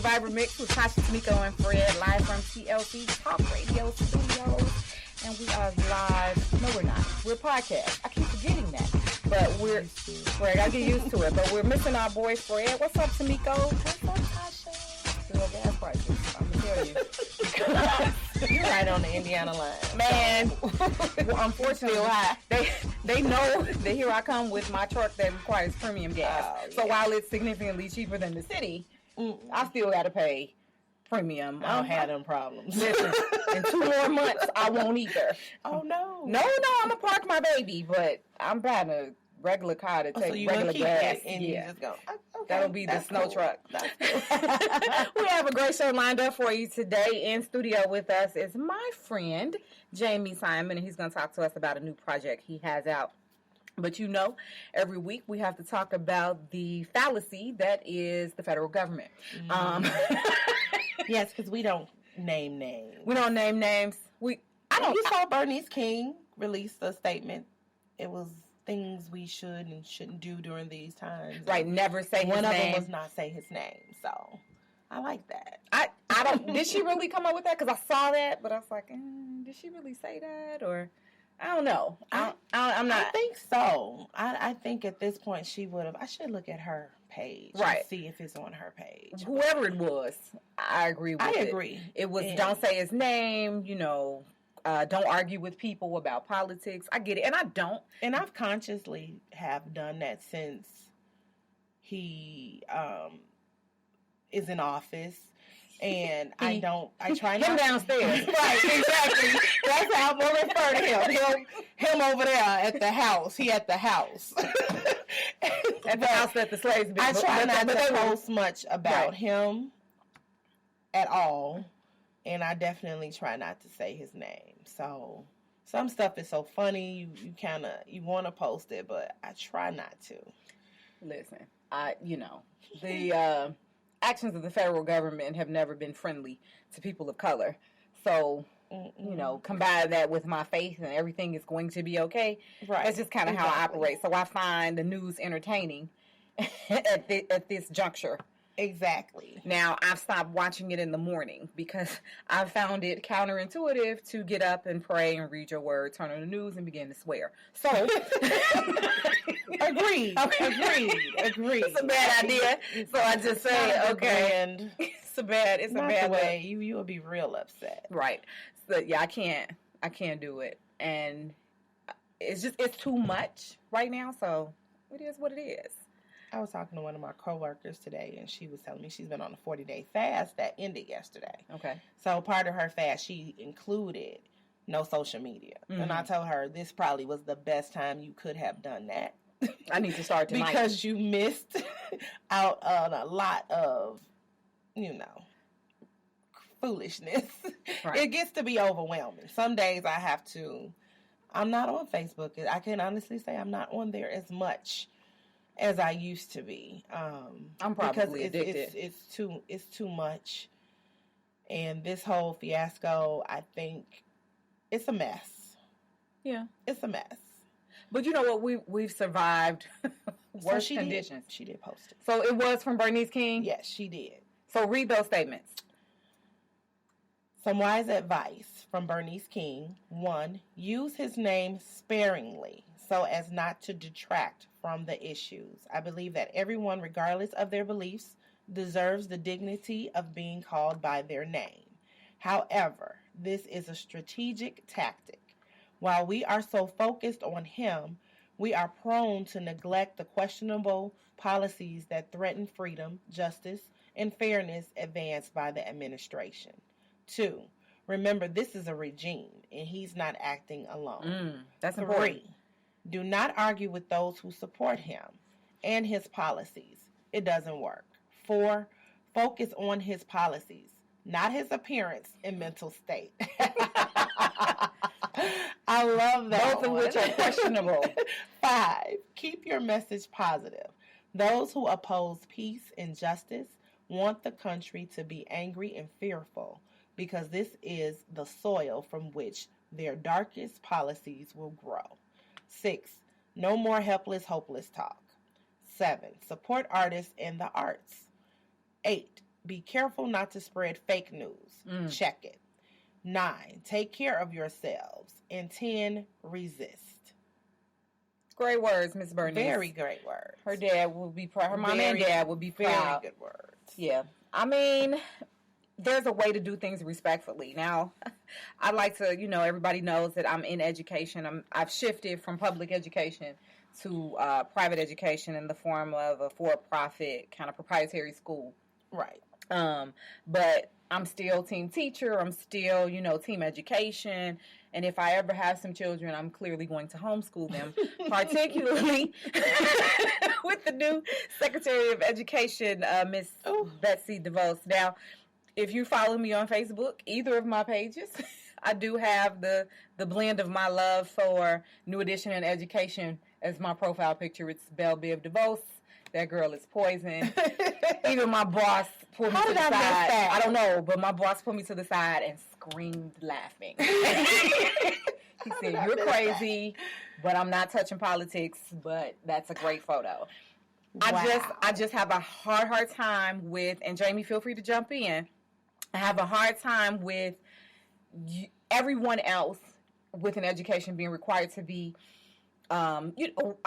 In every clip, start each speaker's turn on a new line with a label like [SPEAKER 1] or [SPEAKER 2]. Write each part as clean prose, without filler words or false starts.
[SPEAKER 1] Survivor Mix with Tasha, Tamiko, and Fred, live from TLC Talk Radio Studios. And we are live. No, we're not. We're podcast. I keep forgetting that. But we're, Fred, I get used to it. But we're missing our boy Fred. What's up, Tamiko? What's up, Tasha? Still gas prices. I'm going to tell you.
[SPEAKER 2] You're right on the Indiana line.
[SPEAKER 1] Man, well, unfortunately, they know that here I come with my truck that requires premium gas. So while it's significantly cheaper than the city, I still got to pay premium.
[SPEAKER 2] I don't have them problems.
[SPEAKER 1] Listen, in 2 more months, I won't either.
[SPEAKER 2] Oh, no.
[SPEAKER 1] No, I'm going to park my baby, but I'm buying a regular car to take regular gas.
[SPEAKER 2] And you just go, okay,
[SPEAKER 1] that'll be the snow
[SPEAKER 2] cool.
[SPEAKER 1] truck.
[SPEAKER 2] That's cool.
[SPEAKER 1] We have a great show lined up for you today. In studio with us is my friend, Jamie Simon, and he's going to talk to us about a new project he has out. But you know, every week we have to talk about the fallacy that is the federal government.
[SPEAKER 2] Yes, because we don't name names.
[SPEAKER 1] We don't name names. You
[SPEAKER 2] saw Bernice King release a statement. It was things we should and shouldn't do during these times.
[SPEAKER 1] Right, never say his name.
[SPEAKER 2] One of them was not say his name, so I like that.
[SPEAKER 1] I don't. Did she really come up with that? Because I saw that, but I was like, did she really say that? Or I don't know. I'm not.
[SPEAKER 2] I think so. I think at this point she would have. I should look at her page,
[SPEAKER 1] right?
[SPEAKER 2] And see if it's on her page.
[SPEAKER 1] Whoever it was, I agree with it.
[SPEAKER 2] I agree.
[SPEAKER 1] It was don't say his name. Don't argue with people about politics. I get it, and I don't. And
[SPEAKER 2] I've consciously have done that since he is in office. And I try not
[SPEAKER 1] him downstairs.
[SPEAKER 2] Right, exactly. That's how I'm going to refer to him. Him over there at the house. He at the house.
[SPEAKER 1] At the house that the slaves be.
[SPEAKER 2] I try not to post much about him at all. And I definitely try not to say his name. So some stuff is so funny, you want to post it, but I try not to.
[SPEAKER 1] Listen, the actions of the federal government have never been friendly to people of color. So, combine that with my faith and everything is going to be okay. Right. That's just kind of how I operate. So I find the news entertaining at this juncture.
[SPEAKER 2] Exactly.
[SPEAKER 1] Now, I've stopped watching it in the morning because I found it counterintuitive to get up and pray and read your word, turn on the news, and begin to swear. So,
[SPEAKER 2] agreed.
[SPEAKER 1] It's a bad idea. So I just say, okay, it's a bad way.
[SPEAKER 2] You will be real upset.
[SPEAKER 1] Right. So yeah, I can't do it, and it's too much right now. So it is what it is.
[SPEAKER 2] I was talking to one of my coworkers today, and she was telling me she's been on a 40-day fast that ended yesterday.
[SPEAKER 1] Okay.
[SPEAKER 2] So part of her fast, she included no social media. Mm-hmm. And I told her this probably was the best time you could have done that.
[SPEAKER 1] I need to start tonight.
[SPEAKER 2] Because you missed out on a lot of, foolishness. Right. It gets to be overwhelming. Some days I'm not on Facebook. I can honestly say I'm not on there as much as I used to be.
[SPEAKER 1] I'm probably addicted.
[SPEAKER 2] It's too much. And this whole fiasco, I think it's a mess.
[SPEAKER 1] Yeah.
[SPEAKER 2] It's a mess.
[SPEAKER 1] But you know what? We've survived worse conditions.
[SPEAKER 2] She did post it.
[SPEAKER 1] So it was from Bernice King?
[SPEAKER 2] Yes, she did.
[SPEAKER 1] So read those statements.
[SPEAKER 2] Some wise advice from Bernice King. 1, use his name sparingly so as not to detract from the issues. I believe that everyone, regardless of their beliefs, deserves the dignity of being called by their name. However, this is a strategic tactic. While we are so focused on him, we are prone to neglect the questionable policies that threaten freedom, justice, and fairness advanced by the administration. 2, remember this is a regime and he's not acting alone.
[SPEAKER 1] That's
[SPEAKER 2] 3,
[SPEAKER 1] important.
[SPEAKER 2] Do not argue with those who support him and his policies. It doesn't work. 4, focus on his policies, not his appearance and mental state. I love that.
[SPEAKER 1] Both of which are questionable.
[SPEAKER 2] 5, keep your message positive. Those who oppose peace and justice want the country to be angry and fearful because this is the soil from which their darkest policies will grow. 6, no more helpless, hopeless talk. 7, support artists and the arts. 8, be careful not to spread fake news. Check it. 9, take care of yourselves. And 10, resist.
[SPEAKER 1] Great words, Miss Bernice.
[SPEAKER 2] Very great words.
[SPEAKER 1] Her dad will be proud. Her mom and dad will be proud.
[SPEAKER 2] Very good words.
[SPEAKER 1] Yeah. I mean, there's a way to do things respectfully. Now, I like to, everybody knows that I'm in education. I've shifted from public education to private education in the form of a for-profit kind of proprietary school.
[SPEAKER 2] Right.
[SPEAKER 1] But I'm still team teacher. I'm still, team education. And if I ever have some children, I'm clearly going to homeschool them, particularly with the new Secretary of Education, Miss Betsy DeVos. Now, if you follow me on Facebook, either of my pages, I do have the blend of my love for New Edition and education as my profile picture. It's Belle Biv DeVos. That girl is poison. Even my boss pulled me to the side. I don't know, but my boss pulled me to the side and screamed laughing. He said, "You're crazy, but I'm not touching politics, but that's a great photo." Wow. I just have a hard time with, and Jamie, feel free to jump in. I have a hard time with everyone else with an education being required to be I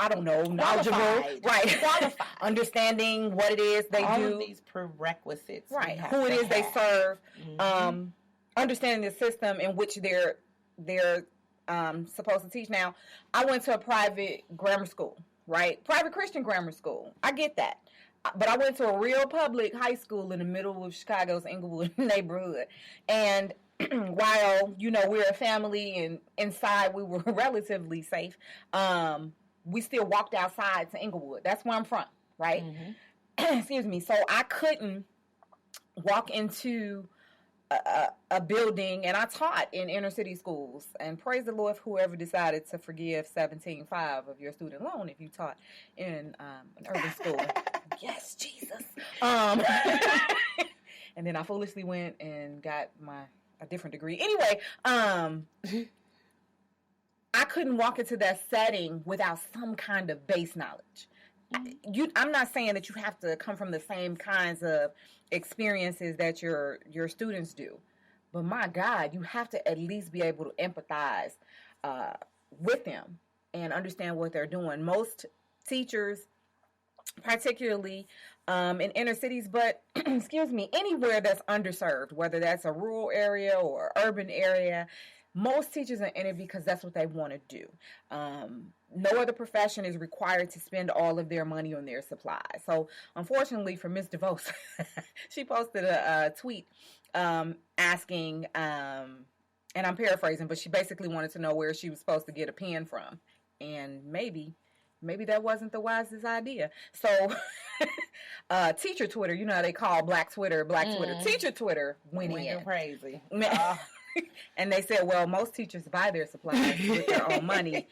[SPEAKER 1] don't know, knowledgeable, right? Qualified, understanding what it is they do.
[SPEAKER 2] All of these prerequisites,
[SPEAKER 1] right? Who it is they serve, understanding the system in which they're supposed to teach. Now, I went to a private grammar school, right? Private Christian grammar school. I get that, but I went to a real public high school in the middle of Chicago's Inglewood neighborhood, and while, we're a family and inside we were relatively safe, we still walked outside to Inglewood. That's where I'm from, right? Excuse me. So I couldn't walk into a building, and I taught in inner city schools. And praise the Lord for whoever decided to forgive 17.5 of your student loan if you taught in an urban school. Yes, Jesus. And then I foolishly went and got a different degree. Anyway, I couldn't walk into that setting without some kind of base knowledge. I'm not saying that you have to come from the same kinds of experiences that your students do, but my God, you have to at least be able to empathize with them and understand what they're doing. Most teachers, particularly in inner cities, but excuse me, anywhere that's underserved, whether that's a rural area or urban area, most teachers are in it because that's what they want to do. No other profession is required to spend all of their money on their supplies. So, unfortunately for Ms. DeVos, she posted a tweet asking, and I'm paraphrasing, but she basically wanted to know where she was supposed to get a pen from. And maybe that wasn't the wisest idea. So, teacher Twitter, how they call Black Twitter. Teacher Twitter went in.
[SPEAKER 2] Crazy.
[SPEAKER 1] And they said, well, most teachers buy their supplies with their own money.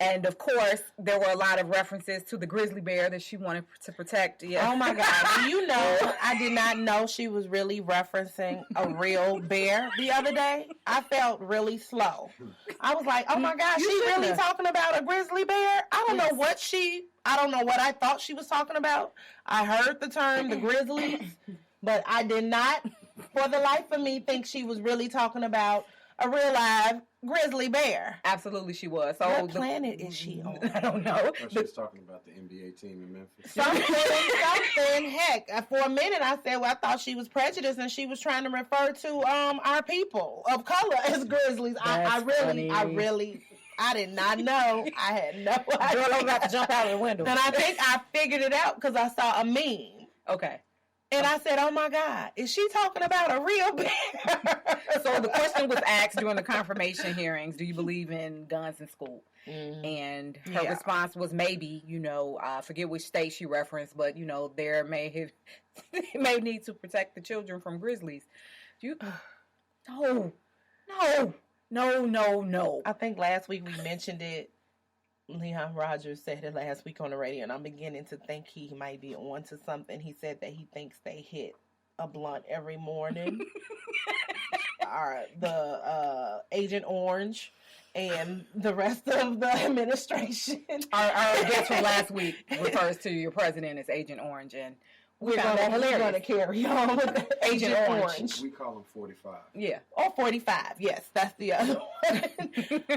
[SPEAKER 1] And, of course, there were a lot of references to the grizzly bear that she wanted to protect. Yeah.
[SPEAKER 2] Oh, my God. Do you know, I did not know she was really referencing a real bear the other day. I felt really slow. I was like, oh, my God, she really talking about a grizzly bear? I don't know what I thought she was talking about. I heard the term, the grizzlies, but I did not, for the life of me, think she was really talking about a real live grizzly bear.
[SPEAKER 1] Absolutely she was. So
[SPEAKER 2] what planet is she on?
[SPEAKER 1] I don't know.
[SPEAKER 3] I thought she was talking about the NBA team in Memphis.
[SPEAKER 2] Something. Heck, for a minute I said, well, I thought she was prejudiced and she was trying to refer to our people of color as grizzlies. I did not know. I had no idea.
[SPEAKER 1] Girl, I'm about to jump out of the window.
[SPEAKER 2] And I think I figured it out because I saw a meme.
[SPEAKER 1] Okay.
[SPEAKER 2] And I said, oh, my God, is she talking about a real bear?
[SPEAKER 1] So the question was asked during the confirmation hearings, do you believe in guns in school? Mm-hmm. And her response was maybe, I forget which state she referenced, but, there may need to protect the children from grizzlies. No.
[SPEAKER 2] I think last week we mentioned it. Leon Rogers said it last week on the radio, and I'm beginning to think he might be on to something. He said that he thinks they hit a blunt every morning. The Agent Orange and the rest of the administration.
[SPEAKER 1] Our guest from last week refers to your president as Agent Orange, and we found that hilarious.
[SPEAKER 2] We're going to carry on with Agent Orange.
[SPEAKER 3] We call him 45.
[SPEAKER 1] Yeah.
[SPEAKER 2] Or 45. Yes, that's the other one.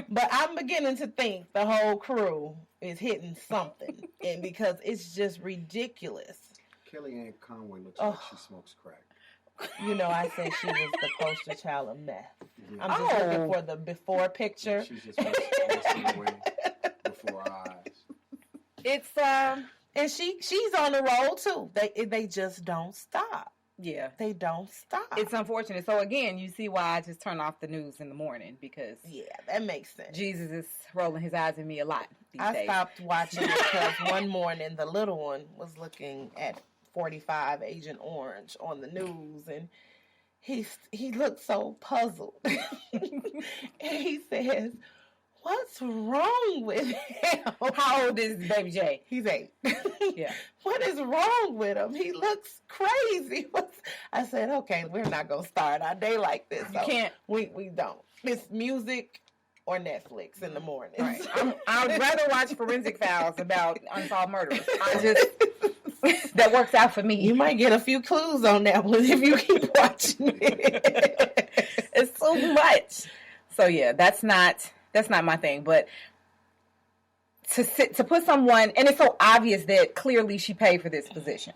[SPEAKER 2] But I'm beginning to think the whole crew is hitting something, and because it's just ridiculous.
[SPEAKER 3] Kellyanne Conway looks like she smokes crack.
[SPEAKER 2] You know, I say she was the poster child of meth.
[SPEAKER 3] Yeah.
[SPEAKER 2] I'm just looking for the before picture.
[SPEAKER 3] She's just wasting away before our eyes.
[SPEAKER 2] It's and she's on the roll too. They just don't stop.
[SPEAKER 1] Yeah.
[SPEAKER 2] They don't stop.
[SPEAKER 1] It's unfortunate. So again, you see why I just turn off the news in the morning, because
[SPEAKER 2] that makes sense.
[SPEAKER 1] Jesus is rolling his eyes at me a lot these days.
[SPEAKER 2] I stopped watching it because one morning the little one was looking at 45 Agent Orange on the news, and he looked so puzzled. And he says, "What's wrong with him?"
[SPEAKER 1] How old is baby J?
[SPEAKER 2] He's 8.
[SPEAKER 1] Yeah.
[SPEAKER 2] What is wrong with him? He looks crazy. I said, okay, we're not going to start our day like this.
[SPEAKER 1] You can't.
[SPEAKER 2] We don't. It's music or Netflix in the morning.
[SPEAKER 1] Right. I'd rather watch Forensic Files about unsolved murders. That works out for me.
[SPEAKER 2] You might get a few clues on that one if you keep watching it.
[SPEAKER 1] It's so much. So yeah, that's not my thing. But to put someone, and it's so obvious that clearly she paid for this position.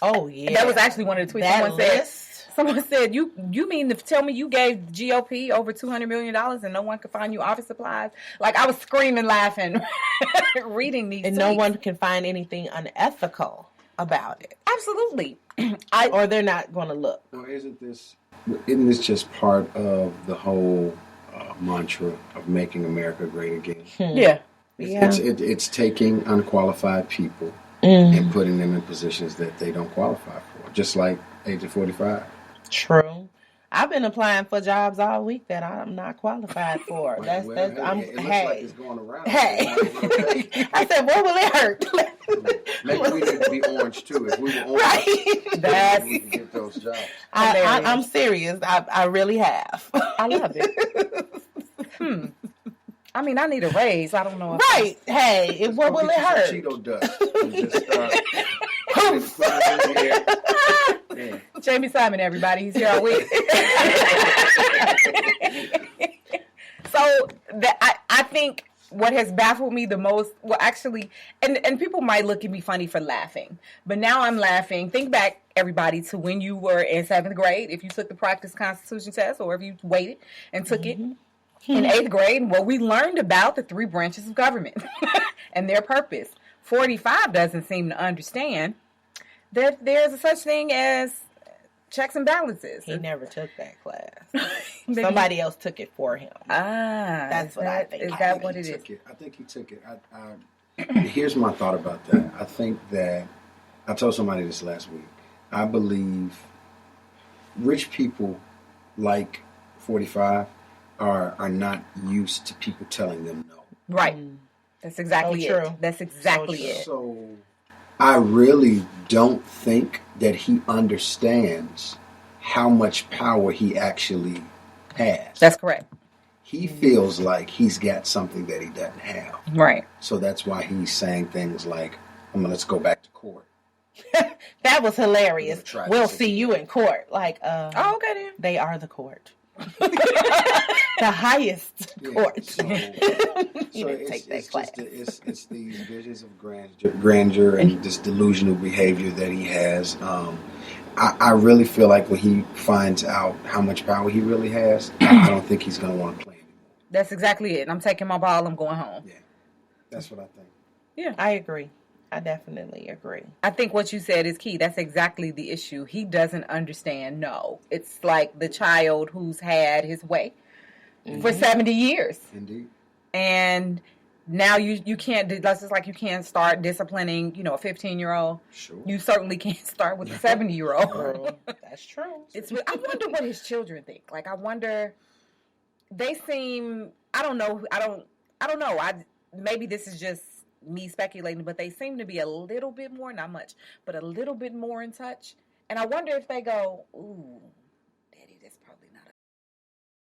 [SPEAKER 2] Oh yeah,
[SPEAKER 1] that was actually one of the tweets. Someone said, "You mean to tell me you gave GOP over $200 million and no one could find you office supplies?" Like, I was screaming, laughing, reading these.
[SPEAKER 2] And
[SPEAKER 1] tweets.
[SPEAKER 2] No one can find anything unethical about it.
[SPEAKER 1] Absolutely,
[SPEAKER 2] or they're not going to look.
[SPEAKER 3] Well, isn't this just part of the whole mantra of making America great again?
[SPEAKER 1] Yeah.
[SPEAKER 3] It's taking unqualified people and putting them in positions that they don't qualify for, just like Agent 45.
[SPEAKER 2] True. I've been applying for jobs all week that I'm not qualified for.
[SPEAKER 3] It looks like it's going around.
[SPEAKER 2] I said, what will it hurt?
[SPEAKER 3] Maybe we need to be orange too. If we were orange,
[SPEAKER 2] right.
[SPEAKER 3] we can get those jobs.
[SPEAKER 2] I'm serious. I really have.
[SPEAKER 1] I love it. I mean, I need a raise. I don't know.
[SPEAKER 2] Right. Hey, what will it hurt?
[SPEAKER 3] Cheeto dust. Just put it in the air.
[SPEAKER 1] Jamie Simon, everybody. He's here all week. So I think what has baffled me the most, well, actually, and people might look at me funny for laughing, but now I'm laughing. Think back, everybody, to when you were in 7th grade, if you took the practice Constitution test, or if you waited and took it in 8th grade. Well, we learned about the 3 branches of government and their purpose. 45 doesn't seem to understand that there's a such thing as checks and balances.
[SPEAKER 2] He never took that class. Somebody else took it for him. That's what I think.
[SPEAKER 1] Is that what it is?
[SPEAKER 3] I think he took it. Here's my thought about that. I think that, I told somebody this last week, I believe rich people like 45 are not used to people telling them no.
[SPEAKER 1] Right. That's exactly it.
[SPEAKER 2] True.
[SPEAKER 1] That's exactly it.
[SPEAKER 3] So I really don't think that he understands how much power he actually has.
[SPEAKER 1] That's correct.
[SPEAKER 3] He feels like he's got something that he doesn't have.
[SPEAKER 1] Right.
[SPEAKER 3] So that's why he's saying things like, let's go back to court.
[SPEAKER 2] That was hilarious. We'll see you in court. Like,
[SPEAKER 1] okay then.
[SPEAKER 2] They are the court. The highest court.
[SPEAKER 3] So it's these visions of grandeur and this delusional behavior that he has. I really feel like when he finds out how much power he really has, I don't think he's going to want to play anymore.
[SPEAKER 1] That's exactly it. I'm taking my ball. I'm going home.
[SPEAKER 3] Yeah, that's what I think.
[SPEAKER 2] Yeah, I agree. I definitely agree.
[SPEAKER 1] I think what you said is key. That's exactly the issue. He doesn't understand. No, it's like the child who's had his way for 70 years.
[SPEAKER 3] Indeed.
[SPEAKER 1] And now you can't. That's just like you can't start disciplining, a 15-year-old.
[SPEAKER 3] Sure.
[SPEAKER 1] You certainly can't start with a 70-year-old.
[SPEAKER 2] That's true.
[SPEAKER 1] I wonder what his children think. Like, I wonder. They seem. I don't know. I don't know. Maybe this is just me speculating, but they seem to be a little bit more, not much, but a little bit more in touch. And I wonder if they go, ooh,